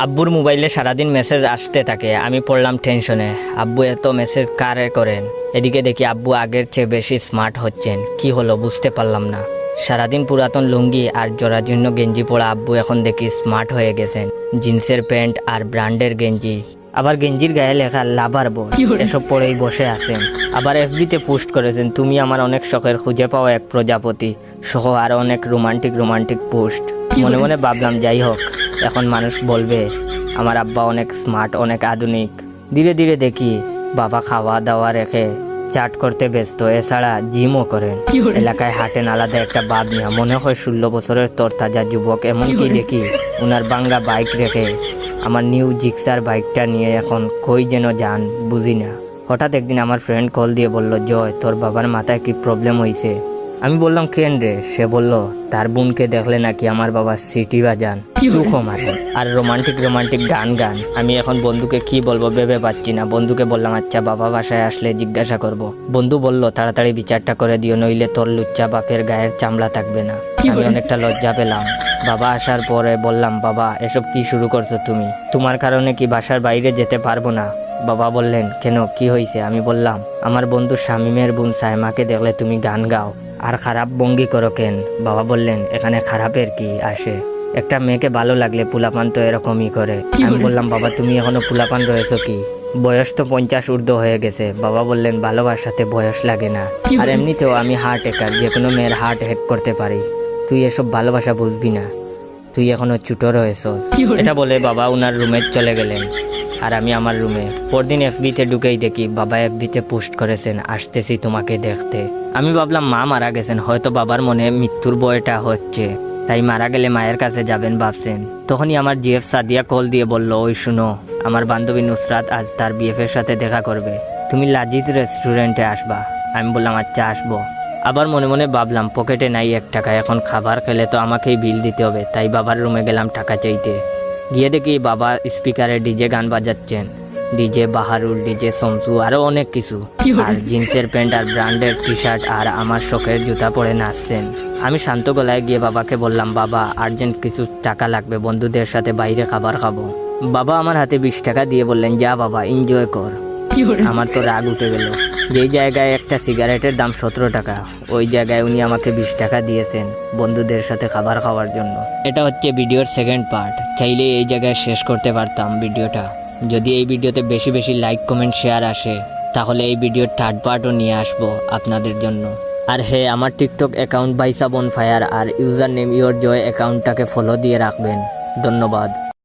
আব্বুর মোবাইলে সারাদিন মেসেজ আসতে থাকে, আমি পড়লাম টেনশনে। আব্বু এত মেসেজ কারে করেন? এদিকে দেখি আব্বু আগের চেয়ে বেশি স্মার্ট হচ্ছেন। কি হলো বুঝতে পারলাম না। সারাদিন পুরাতন লুঙ্গি আর জরাজীর্ণ গেঞ্জি পরা আব্বু এখন দেখি স্মার্ট হয়ে গেছেন। জিন্সের প্যান্ট আর ব্র্যান্ডের গেঞ্জি, আবার গেঞ্জির গায়ে লেখা লাভার বয়, এসব পরেই বসে আছেন। আবার এফবিতে পোস্ট করেছেন, তুমি আমার অনেক শখের খুঁজে পাওয়া এক প্রজাপতি সহ আরো অনেক রোমান্টিক পোস্ট। মনে মনে ভাবলাম যাই হোক, এখন মানুষ বলবে আমার আব্বা অনেক স্মার্ট, অনেক আধুনিক। ধীরে ধীরে দেখি বাবা খাওয়া দাওয়া রেখে চাট করতে ব্যস্ত, এছাড়া জিমও করেন। এলাকায় হাঁটেন আলাদা একটা ভাব নিয়ে, মনে হয় 16 বছরের তরতাজা যুবক। এমনকি দেখি উনার বাঙ্গা বাইক রেখে আমার নিউ জিক্সার বাইকটা নিয়ে এখন কই যেন যান বুঝি না। হঠাৎ একদিন আমার ফ্রেন্ড কল দিয়ে বলল, জয় তোর বাবার মাথায় কি প্রবলেম হয়েছে? আমি বললাম কেন রে? সে বলল তার বোনকে দেখলে নাকি আমার বাবা সিটি বাজান, চুখো মারেন আর রোমান্টিক গান। আমি এখন বন্ধুকে কি বলবো ভেবে পাচ্ছি না। বন্ধুকে বললাম আচ্ছা বাবা বাসায় আসলে জিজ্ঞাসা করব। বন্ধু বলল তাড়াতাড়ি বিচারটা করে দিও, নইলে তোর লুচ্চা বাপের গায়ের চামড়া থাকবে না। আমি অনেকটা লজ্জা পেলাম। বাবা আসার পরে বললাম, বাবা এসব কি শুরু করছো তুমি? তোমার কারণে কি বাসার বাইরে যেতে পারবো না? বাবা বললেন কেন, কি হয়েছে? আমি বললাম আমার বন্ধু শামিমের বোন সাইমাকে দেখলে তুমি গান গাও আর খারাপ ভঙ্গি করো কেন? বাবা বললেন এখানে খারাপের কি আসে? একটা মেয়েকে ভালো লাগলে পুলাপান তো এরকমই করে। আমি বললাম বাবা তুমি এখনো পুলাপান রয়েছো কি? বয়স তো 50 ঊর্ধ্ব হয়ে গেছে। বাবা বললেন ভালোবাসাতে বয়স লাগে না, আর এমনিতেও আমি হার্ট হ্যাকার, যে কোনো মেয়ের হার্ট হ্যাক করতে পারি। তুই এসব ভালোবাসা বুঝবি না, তুই এখনো ছোট রয়েছস। এটা বলে বাবা উনার রুমে চলে গেলেন আর আমি আমার রুমে। পরদিন এফবিতে ঢুকেই দেখি বাবা এফবিতে পোস্ট করেছেন, আসতেছি তোমাকে দেখতে। আমি ভাবলাম মা মারা গেছেন, হয়তো বাবার মনে মৃত্যুর ভয়টা হচ্ছে, তাই মারা গেলে মায়ের কাছে যাবেন ভাবছেন। তখনই আমার জিএফ সাদিয়া কল দিয়ে বলল, ওই শুনো, আমার বান্ধবী নুসরাত আজ তার বিএফের সাথে দেখা করবে, তুমি লাজিজ রেস্টুরেন্টে আসবা। আমি বললাম আচ্ছা আসবো। আবার মনে মনে ভাবলাম পকেটে নাই 1 টাকা, এখন খাবার খেলে তো আমাকেই বিল দিতে হবে, তাই বাবার রুমে গেলাম টাকা চাইতে। গিয়ে দেখি বাবা স্পিকারে ডিজে গান বাজাচ্ছেন, ডিজে বাহারুল, ডিজে শমসু, আরো অনেক কিছু, আর জিন্সের প্যান্ট আর ব্র্যান্ডের টি শার্ট আর আমার শখের জুতা পরে নাচছেন। আমি শান্ত গলায় গিয়ে বাবাকে বললাম, বাবা আর্জেন্ট কিছু টাকা লাগবে, বন্ধুদের সাথে বাইরে খাবার খাবো। বাবা আমার হাতে 20 টাকা দিয়ে বললেন, যা বাবা এনজয় কর। আমার তো রাগ উঠে গেল। যেই জায়গায় একটা সিগারেটের দাম 17 টাকা, ওই জায়গায় উনি আমাকে 20 টাকা দিয়েছেন বন্ধুদের সাথে খাবার খাওয়ার জন্য। এটা হচ্ছে ভিডিওর সেকেন্ড পার্ট। চাইলে এই জায়গায় শেষ করতে পারতাম ভিডিওটা। যদি এই ভিডিওতে বেশি বেশি লাইক কমেন্ট শেয়ার আসে, তাহলে এই ভিডিওর থার্ড পার্টও নিয়ে আসবো আপনাদের জন্য। আর হ্যাঁ, আমার টিকটক অ্যাকাউন্ট বাইসা বনফায়ার আর ইউজার নেম ইয়োর জয় অ্যাকাউন্টটাকে ফলো দিয়ে রাখবেন। ধন্যবাদ।